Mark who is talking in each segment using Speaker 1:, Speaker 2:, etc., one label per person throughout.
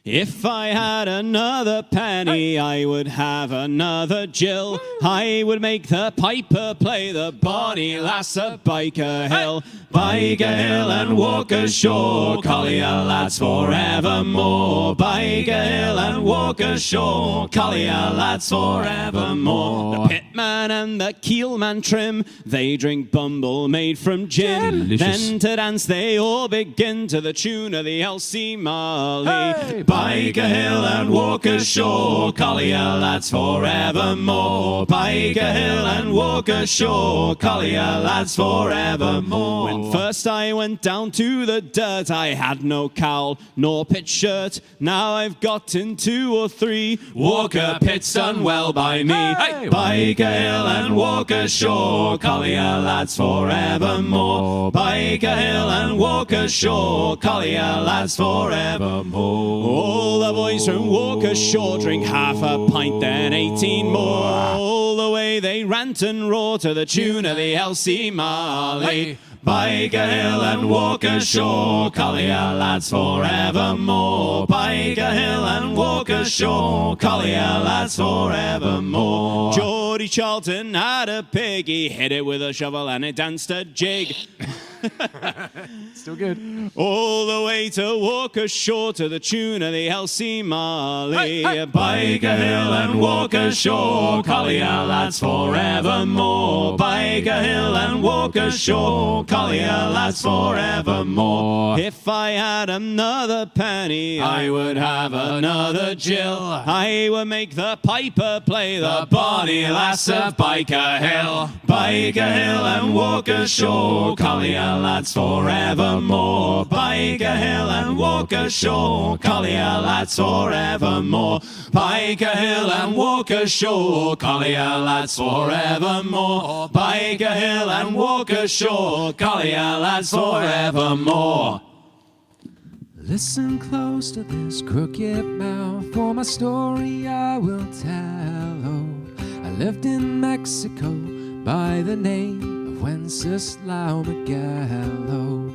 Speaker 1: If I had another penny, I would have another Jill. I would make the piper play the bonny lass of Byker Hill. Byker Hill and walk ashore, Collier lads forevermore. Byker Hill and walk ashore, Collier lads forevermore. The pitman and the keelman trim, they drink bumble made from gin.
Speaker 2: Delicious.
Speaker 1: Then to dance they all begin to the tune of the Elsie Marley.
Speaker 2: Hey!
Speaker 1: Byker Hill and walk ashore, Collier lads forevermore. Byker Hill and walk ashore, Collier lads forevermore. When first I went down to the dirt, I had no cowl nor pitch shirt. Now I've got in 2 or 3 Walker pits done well by me.
Speaker 2: Hey!
Speaker 1: Byker Hill and walk ashore, Collier lads forevermore. Byker Hill and walk ashore, Collier lads forevermore. All the boys from Walker Shore drink half a pint, then 18 more. All the way they rant and roar to the tune of the Elsie Marley. Byker Hill and Walker Shore, Collier lads forevermore. Byker Hill and Walker Shore, Collier lads forevermore. Geordie Charlton had a pig, he hit it with a shovel and it danced a jig.
Speaker 2: Still good.
Speaker 1: All the way to Walker Shore to the tune of the Elsie Marley.
Speaker 2: Hey, hey.
Speaker 1: Byker Hill and Walker Shore, Collier lads forevermore. Byker Hill and Walker Shore, Collier lads forevermore. If I had another penny, I would have another Jill. I would make the piper play the bonny lass of Byker Hill. Byker Hill and Walker Shore, Collier lads forevermore. Byker Hill and Walker Shore, Collier lads forevermore. Byker Hill and Walker Shore, Collier lads forevermore. Byker Hill and Walker Shore, Collier lads forevermore.
Speaker 2: Listen close to this crooked mouth, for my story I will tell. Oh, I lived in Mexico by the name of Wenceslao Miguel. Oh,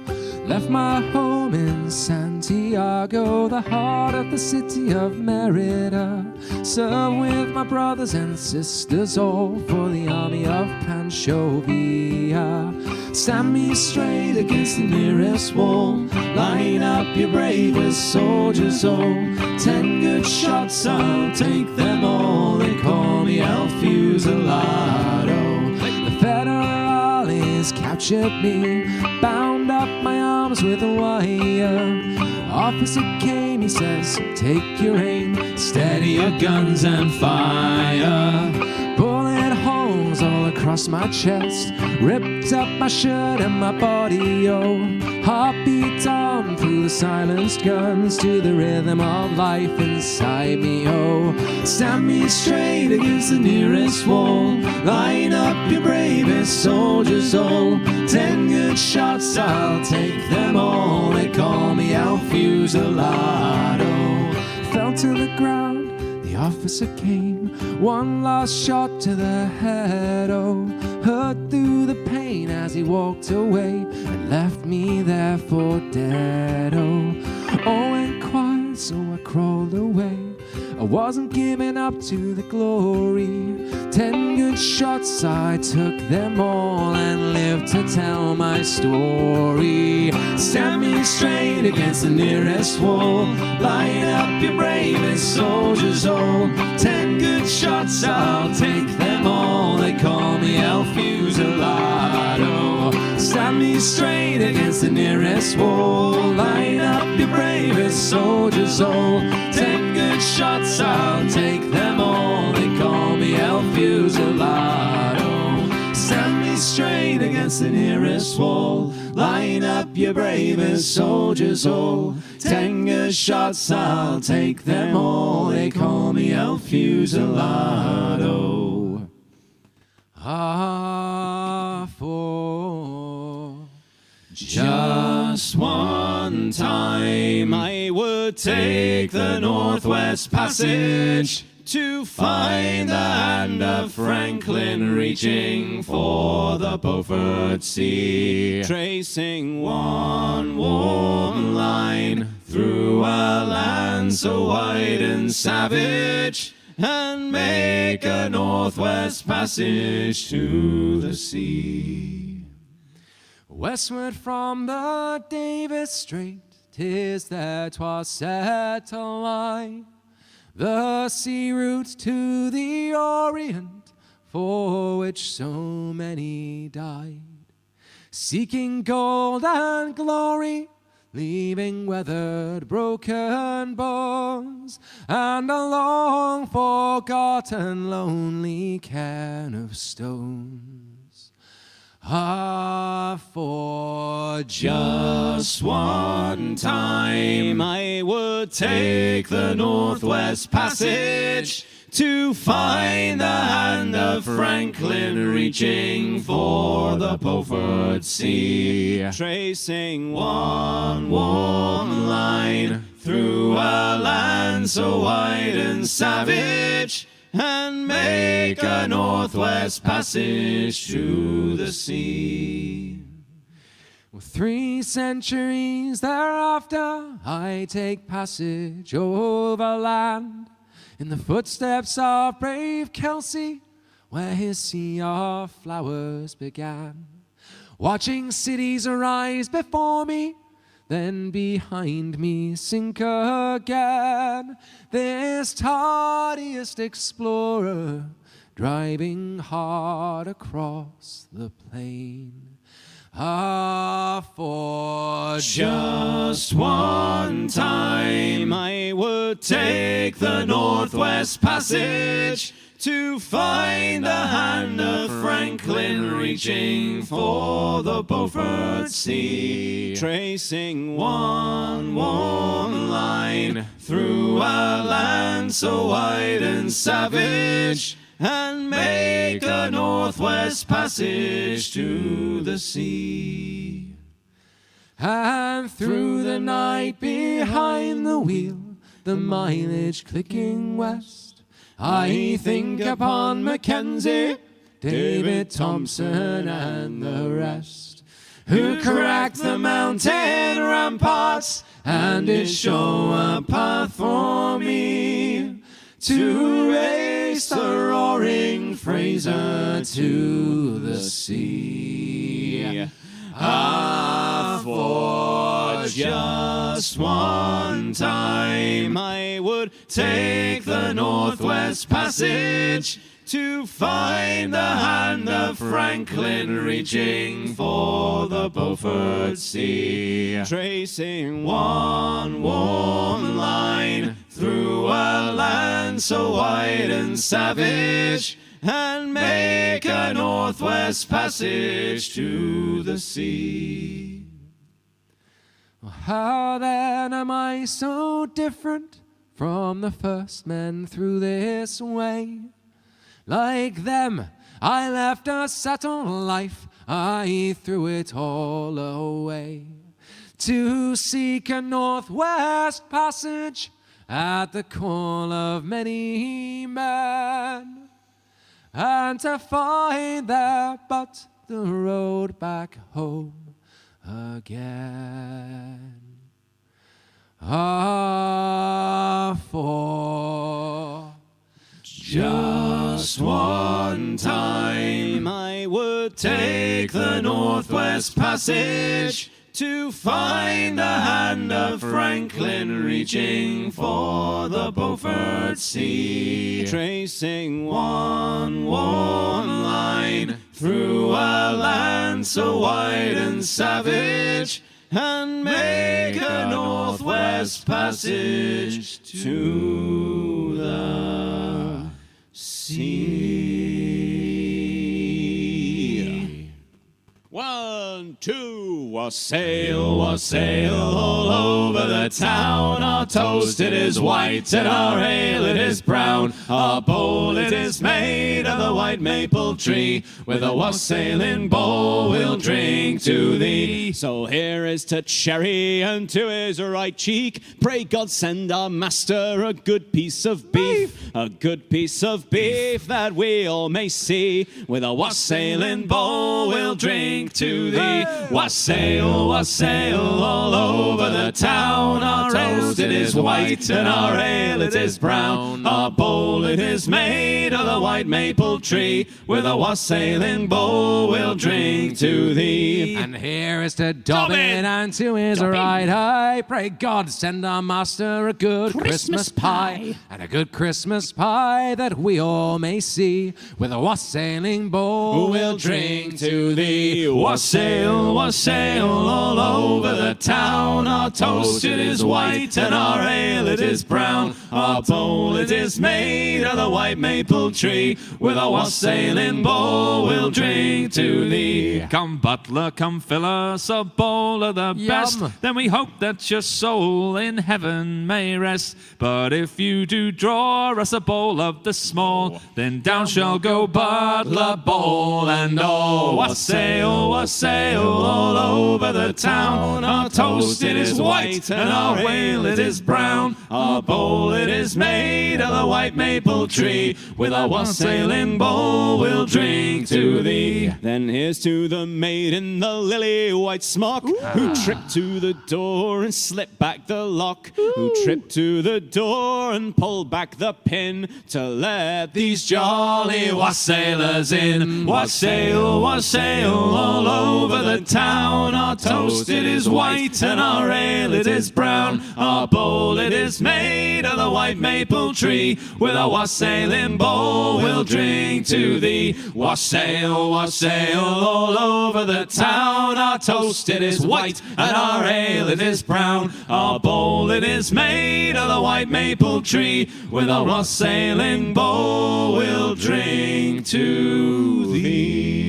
Speaker 2: left my home in Santiago, the heart of the city of Merida. Served with my brothers and sisters all for the army of Pancho Villa. Stand me straight against the nearest wall, line up your bravest soldiers all. 10 good shots, I'll take them all. They call me El Fusilado. The federales captured me, bound up my arms with a wire. Officer came, he says, take your aim, steady your guns and fire. Bullet holes all across my chest, ripped up my shirt and my body, oh. Heartbeat on through the silenced guns to the rhythm of life inside me, oh. Stand me straight against the nearest wall, line up your bravest soldiers all. 10 good shots, I'll take them all. They call me El Fusilado. Fell to the ground, the officer came, one last shot to the head, oh. Heard through the pain as he walked away and left me there for dead, oh. All went quiet, so I crawled away. I wasn't giving up to the glory. 10 good shots, I took them all and lived to tell my story. Stand me straight against the nearest wall, line up your bravest soldiers all. 10 good shots, I'll take them all. They call me El Fusilado. Stand me straight against the nearest wall, line up your bravest soldiers all. 10 good shots, I'll take them all. They call me El Fusilado. Stand me straight against the nearest wall, line up your bravest soldiers all. 10 good shots, I'll take them all. They call me El Fusilado. For just one time I would take the Northwest Passage to find the hand of Franklin reaching for the Beaufort Sea, tracing one warm line
Speaker 1: through a land so wide and savage, and make a northwest passage to the sea.
Speaker 2: Westward from the Davis Strait, 'tis there 'twas set to lie, the sea route to the Orient, for which so many died, seeking gold and glory, leaving weathered, broken bones, and a long forgotten, lonely cairn of stones. Ah, for
Speaker 1: just one time I would take the Northwest Passage to find the hand of Franklin reaching for the Beaufort Sea, tracing one warm line through a land so wide and savage, and make a Northwest Passage to the sea.
Speaker 2: 3 centuries thereafter, I take passage overland in the footsteps of brave Kelsey, where his sea of flowers began, watching cities arise before me, then behind me sink again. This tardiest explorer, driving hard across the plain. Ah, for
Speaker 1: just one time I would take the Northwest Passage to find the hand of Franklin reaching for the Beaufort Sea, tracing one warm line through a land so wide and savage, and make a Northwest Passage to the sea.
Speaker 2: And through the night behind the wheel, the mileage clicking west, I think upon Mackenzie, David Thompson and the rest, who cracked the mountain ramparts and did show a path for me to race the roaring Fraser to the sea. Ah, for just one time I would take the Northwest Passage to find the hand of Franklin reaching for the Beaufort Sea, tracing one warm line through a land so wide and savage, and make a Northwest Passage to the sea. How then am I so different from the first men through this way? Like them, I left a settled life, I threw it all away, to seek a Northwest Passage at the call of many men, and to find there but the road back home again. Ah, for
Speaker 1: just one time I would take the Northwest Passage to find the hand of Franklin reaching for the Beaufort Sea, tracing one warm line through a land so wide and savage, and make a Northwest Passage to the sea. 1, 2, wassail, wassail all over the town. Our toast it is white and our ale it is brown. Our bowl it is made of the white maple tree. With a wassailing bowl we'll drink to thee. So here is to Cherry and to his right cheek. Pray God send our master a good piece of beef, a good piece of beef that we all may see. With a wassailing bowl we'll drink to thee. Wassail, wassail, wassail all over the town. Our toast it is white and our ale it is brown. Our bowl it is made of the white maple tree. With a wassailing bowl we'll drink to thee.
Speaker 2: And here is to Dobbin and to his right eye. Pray God send our master a good Christmas pie. And a good Christmas pie that we all may see. With a wassailing bowl
Speaker 1: we'll drink to thee. Wassail, wassail all over the town. Our toast it is white and our ale it is brown. Our bowl it is made of the white maple tree. With a wassailing bowl we'll drink to thee.
Speaker 3: Come butler, come fill us a bowl of the best. Then we hope that your soul in heaven may rest. But if you do draw us a bowl of the small, then down shall go butler, bowl and all.
Speaker 1: Wassail, wassail all over the town. Our toast it is white and our ale it is brown. Our bowl it is made of the white maple tree. With our wassailing bowl we'll drink to thee. Then here's to the maid in the lily white smock, who tripped to the door and slipped back the lock. Who tripped to the door and pulled back the pin to let these jolly wassailers in. Wassail, wassail all over the town. Our toast it is white and our ale it is brown. Our bowl it is made of the white maple tree. With a wassailing bowl we'll drink to thee. Wassail, wassail all over the town. Our toast it is white and our ale it is brown. Our bowl it is made of the white maple tree. With a wassailing bowl we'll drink to thee.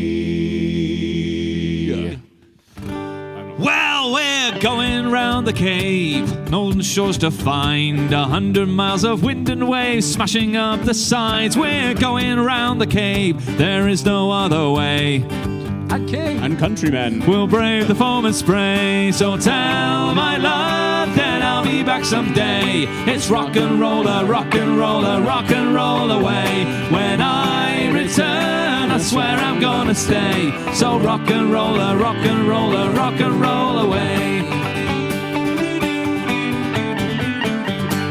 Speaker 3: Well, we're going round the cave, Northern shores to find. 100 miles of wind and waves smashing up the sides. We're going round the cave, there is no other way.
Speaker 1: And countrymen
Speaker 3: We'll brave the foam and spray. So tell my love that I'll be back someday. It's rock and roller, rock and roller, rock and roll away. When I return, I swear I'm gonna stay. So rock and roller, rock and roller, rock and roll away.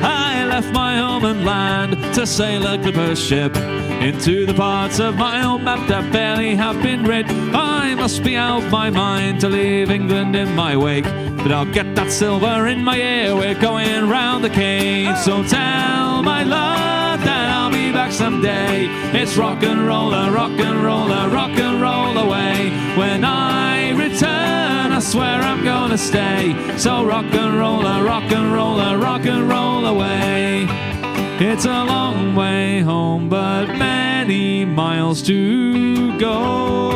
Speaker 3: I left my home and land to sail a clipper ship into the parts of my own map that barely have been read. I must be out my mind to leave England in my wake, but I'll get that silver in my ear. We're going round the cave. So tell my love that I'll be back someday. It's rock and roller, rock and roller, rock and roll away. When I return, I swear I'm gonna stay. So rock and roller, rock and roller, rock and roll away. It's a long way home, but many miles to go.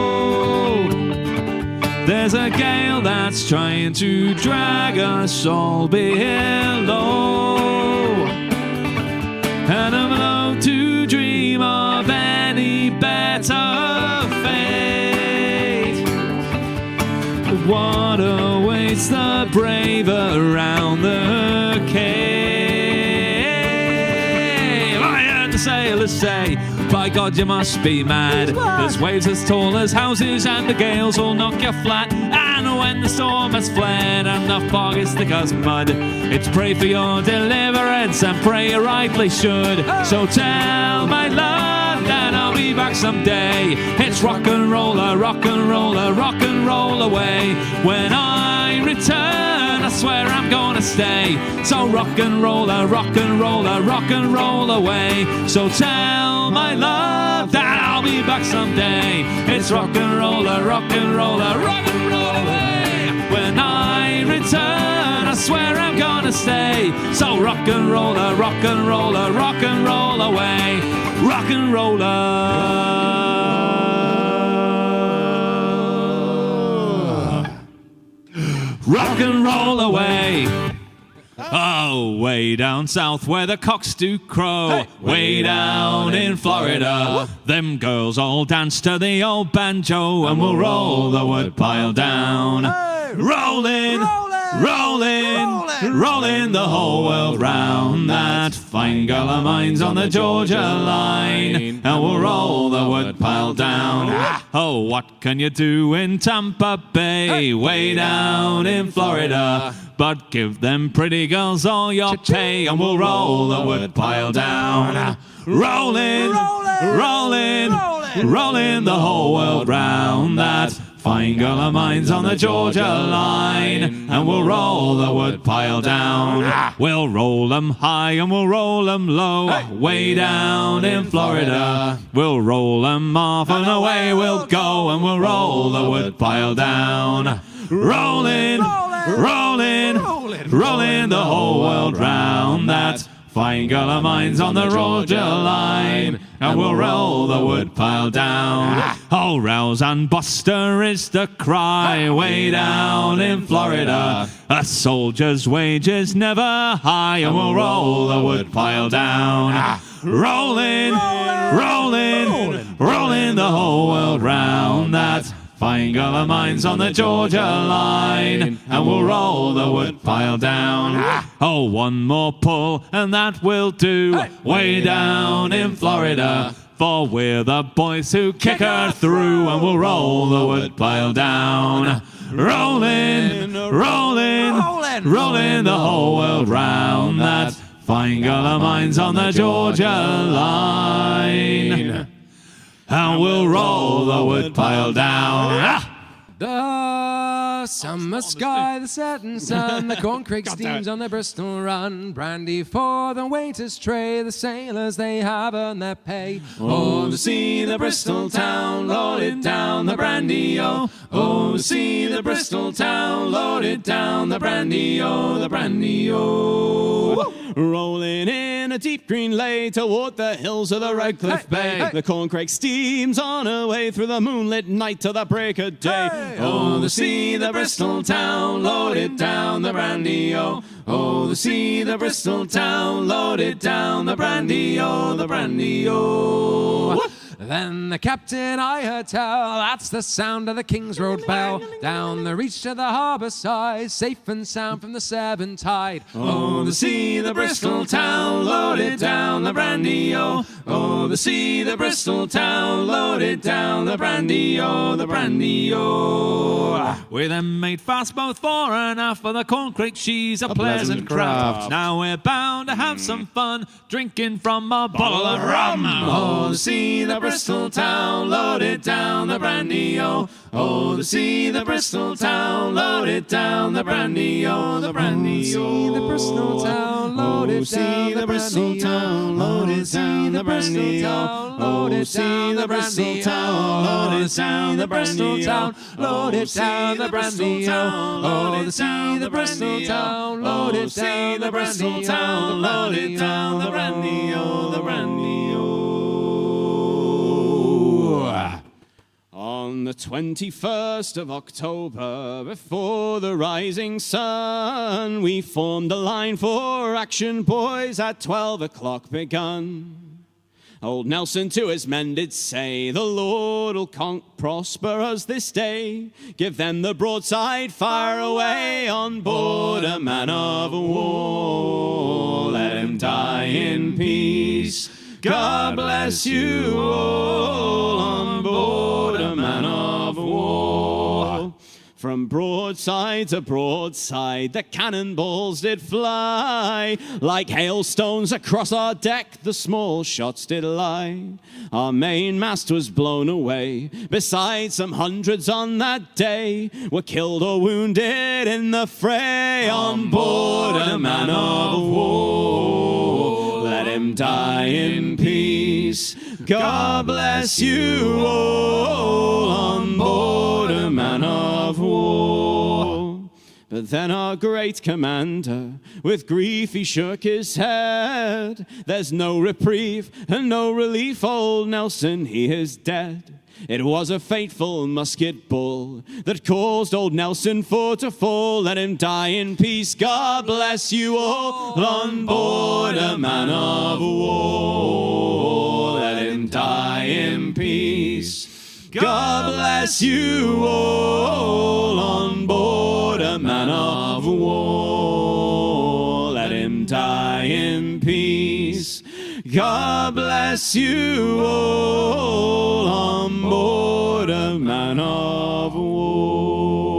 Speaker 3: There's a gale that's trying to drag us all below, and I'm alone to dream of any better fate. What awaits the brave around the cave? The sailors say, by God you must be mad. There's waves as tall as houses and the gales will knock you flat. And when the storm has fled and the fog is thick as mud, it's pray for your deliverance and pray you rightly should. So tell my love that I'll be back someday. It's rock and roller, rock and roller, rock and roll away. When I return, I swear I'm gonna stay. So rock and roller, rock and roller, rock and roll away. So tell my love that I'll be back someday. It's rock and roller, rock and roller, rock and roll away. When I return, I swear I'm gonna stay. So rock and roller, rock and roller, rock and roll away. Rock and roller. Rock and roll away. Oh, way down south where the cocks do crow. Hey. Way down in Florida, them girls all dance to the old banjo, and we'll roll the woodpile down. Hey. Rolling, rolling, rolling the whole world round. That fine girl of mine's on the Georgia line, and we'll roll the woodpile down. Oh, what can you do in Tampa Bay, way down in Florida? But give them pretty girls all your pay, and we'll roll the woodpile down. Rolling, rolling, rolling the whole world round. That fine girl of mine's on the Georgia line, and we'll roll the woodpile down. We'll roll them high and we'll roll them low, way down in Florida. We'll roll them off and away we'll go, and we'll roll the woodpile down. Rolling, rolling, rolling the whole world round. That fine girl of mine's on the Georgia line, and we'll roll the woodpile down. Oh, rouse and buster is the cry, way down in Florida. A soldier's wages never high, and we'll roll the woodpile down. Rolling, rolling, rolling the whole world round. That fine girl of mine's on the Georgia line, and we'll roll the woodpile down. Oh, one more pull and that will do, way down in Florida. For we're the boys who kick her through, and we'll roll the woodpile down. Rolling, rolling, rolling the whole world round. That fine girl of mine's on the Georgia line, and we'll roll the woodpile down.
Speaker 2: The summer sky, the setting sun, the Corncrake steams on the Bristol run. Brandy for the waiter's tray, the sailors, they have earned their pay.
Speaker 1: Oh, to see the Bristol town, load it down, the brandy, oh. Oh, to see the Bristol town, load it down, the brandy, oh, the brandy, oh. Rolling in a deep green lay toward the hills of the Redcliffe Bay. The Corncrake steams on her way through the moonlit night till the break of day. Oh, to see the Bristol town, load it down, the brandy, oh. Oh, to see the Bristol town, load it down, the brandy, oh, the brandy, oh.
Speaker 2: Then the captain I heard tell, that's the sound of the King's Road bell. Down the reach to the harbour side, safe and sound from the Severn tide.
Speaker 1: Oh, to see the Bristol town, load it down, the brandy, oh. Oh, to see the Bristol town, load it down, the brandy, oh, the brandy, oh.
Speaker 3: We then made fast both fore and aft, for the Corncrake she's a pleasant craft. Now we're bound to have some fun, drinking from a bottle of rum.
Speaker 1: Oh, to see the Bristol town, load it down, the brandy, oh. Oh, to see the Bristol town, load it down, the brandy, oh, the brandy, oh.
Speaker 2: The Bristol town, load it down,
Speaker 1: the Bristol town, load it down, the brandy, oh. Oh, see the Bristol town, load it down, the Bristol town, load it down, the Bristol town, load it down, the Bristol town, load it down, the Bristol town, load it down, the brandy, oh, the brandy, oh. On the 21st of October, before the rising sun, we formed a line for action, boys, at 12 o'clock begun. Old Nelson to his men did say, the Lord'll prosper us this day. Give them the broadside, fire away on board a man of war. Let him die in peace. God bless you all on board a man of war. From broadside to broadside, the cannonballs did fly. Like hailstones across our deck, the small shots did lie. Our mainmast was blown away. Besides, some hundreds on that day were killed or wounded in the fray. On board a man of war, let him die in peace. God bless you all on board a man of war. But then our great commander, with grief he shook his head. There's no reprieve and no relief, old Nelson, he is dead. It was a fateful musket ball that caused old Nelson for to fall. Let him die in peace. God bless you all on board a man of war. Let him die in peace. God bless you all on board a man of war. Let him die in peace. God bless you all on board a a man of war.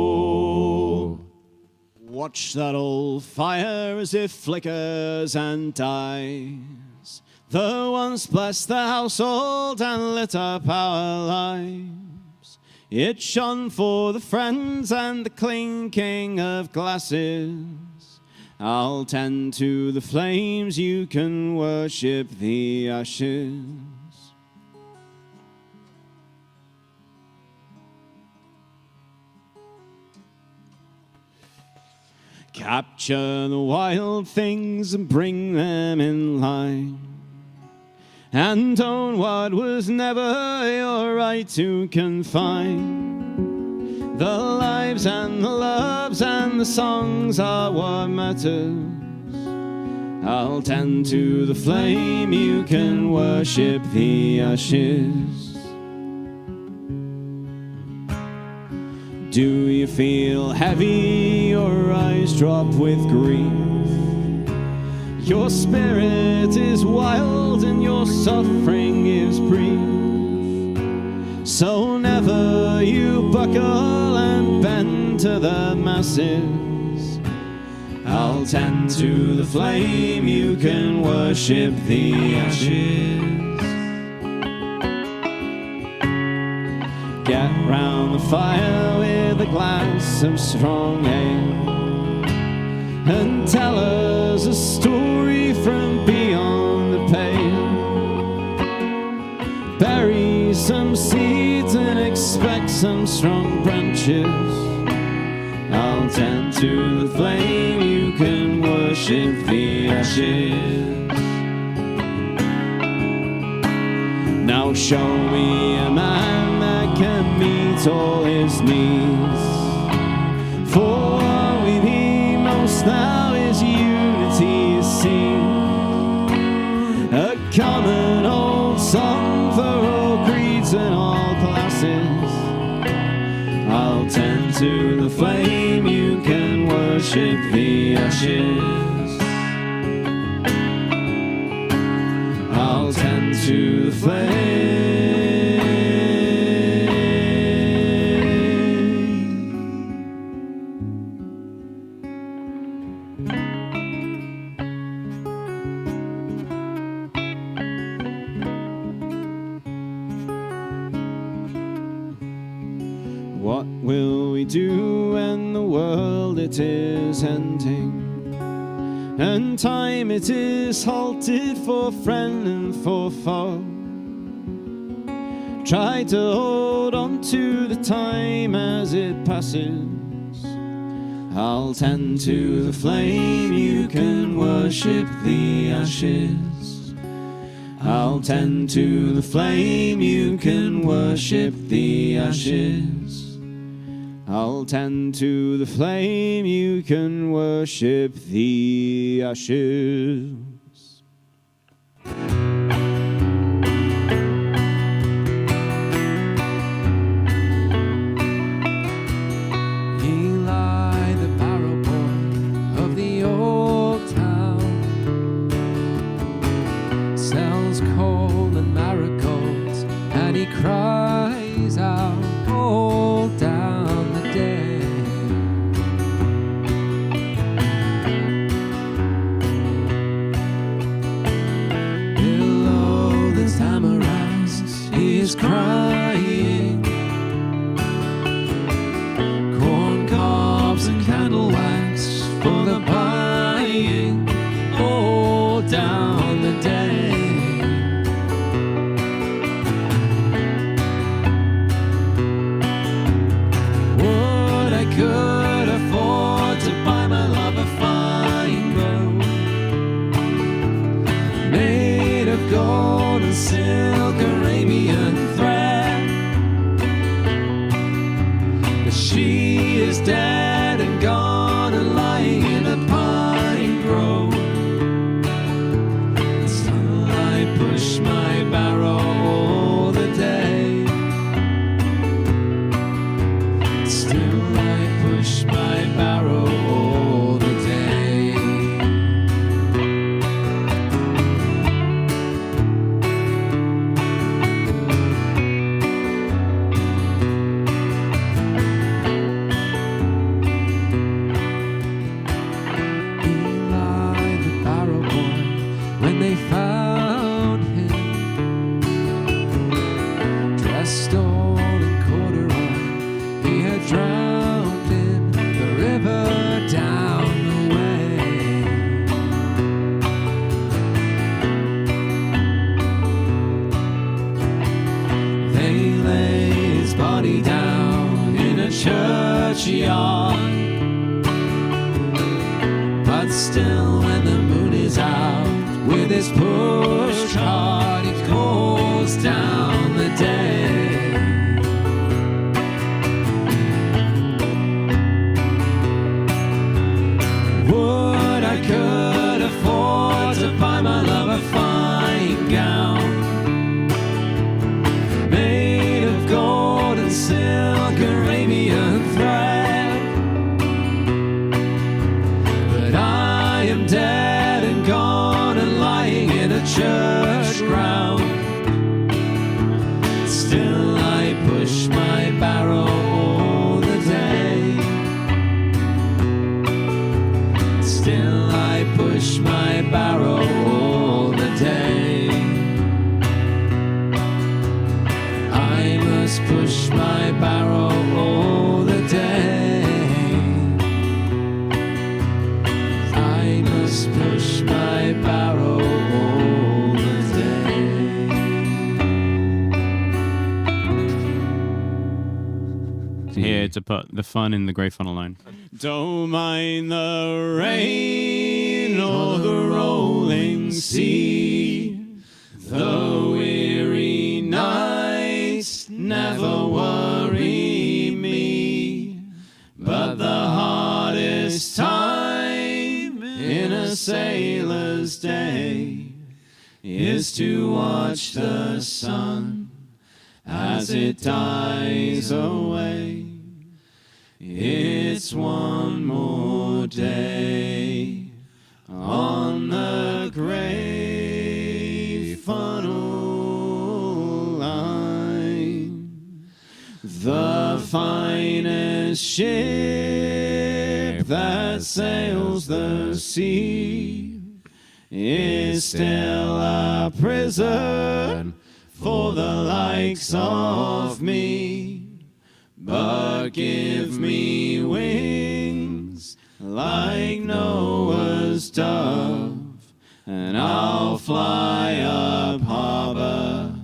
Speaker 1: Watch that old fire as it flickers and dies. The once blessed the household and lit up our lives. It shone for the friends and the clinking of glasses. I'll tend to the flames, you can worship the ashes. Capture the wild things and bring them in line, and own what was never your right to confine. The lives and the loves and the songs are what matters. I'll tend to the flame, you can worship the ashes. Do you feel heavy, your eyes drop with grief? Your spirit is wild and your suffering is brief. So never you buckle and bend to the masses. I'll tend to the flame, you can worship the ashes. Get round the fire with a glass of strong ale, and tell us a story from beyond the pale. Bury some seeds and expect some strong branches. I'll tend to the flame, you can worship the ashes. Now show me a man that can meet all his needs. For what we need most now is unity seen. A common old song for all creeds and all classes. I'll tend to the flame, you can worship the ashes. I'll tend to the flame. What will we do when the world it is ending, and time it is halted for friend and for foe? Try to hold on to the time as it passes. I'll tend to the flame, you can worship the ashes. I'll tend to the flame, you can worship the ashes. I'll tend to the flame, you can worship the ashes.
Speaker 2: Eli the Barrow Boy of the old town sells coal and marigolds, and he cries out all down the day. Below the tamarisks he is crying, corn cobs and candle wax for the buying all down the day. Could afford to buy my love a fine robe made of gold and silk, Arabian thread, but she is dead and gone and lying in a pine grove. And still I push my barrow all the day. Still I push my barrow all the day. churchyard. But still, when the moon is out, with his push cart, he calls down the day. Would I could afford to buy my love a fine gown made of gold and silk, Arabian thread. But I am dead and gone and lying in a church ground. Still I push my barrow all the day. Still I push my barrow all the day. I must push my barrow all the day. I must push my barrow all the day.
Speaker 1: Here to put the fun in the grey funnel line. Don't mind the rain or the rolling sea, the weary nights never worry me. But the hardest time in a sailor's day is to watch the sun as it dies away. It's one more day on the grey funnel line. The finest ship that sails the sea is still a prison for the likes of me. But give me wings like Noah's dove, and I'll fly up harbor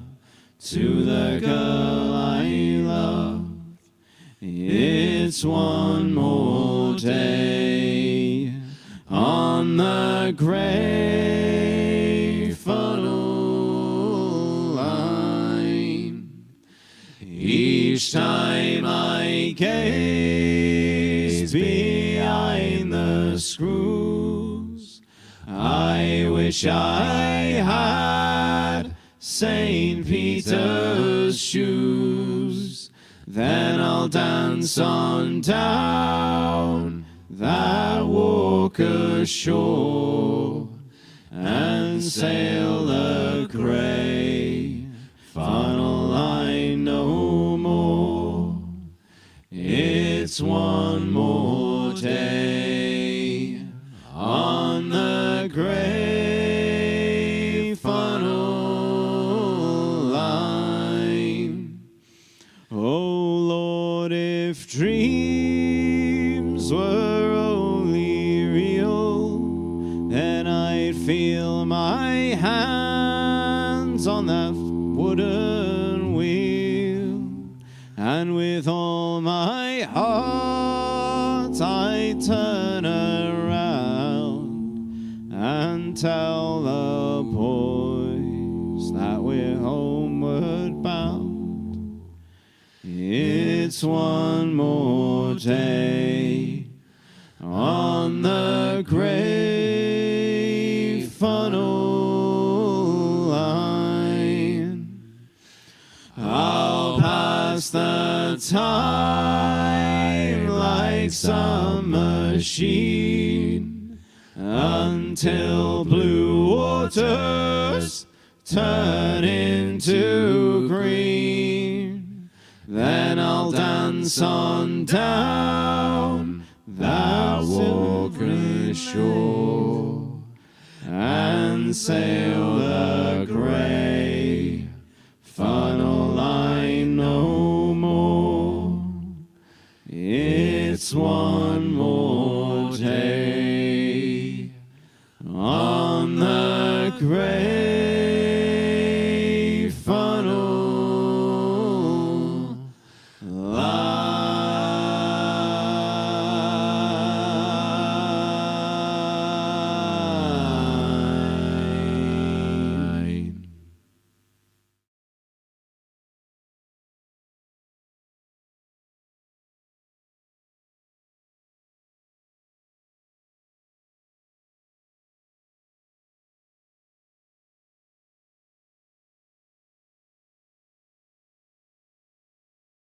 Speaker 1: to the girl I love. It's one more day on the grey funnel line. Each time I gaze behind the screws, I wish I had St. Peter's shoes. Then I'll dance on down that walk ashore and sail the grey funnel line no more. It's one more day on the grey funnel line. Oh Lord, if dreams were only real, then I'd feel my hands on that wooden wheel, and with all my heart I'd turn around and tell the boys that we're homeward bound. It's one more day on the grey funnel line. I'll pass the time like some machine until blue waters turn into green. Then I'll dance on down that walk ashore and sail the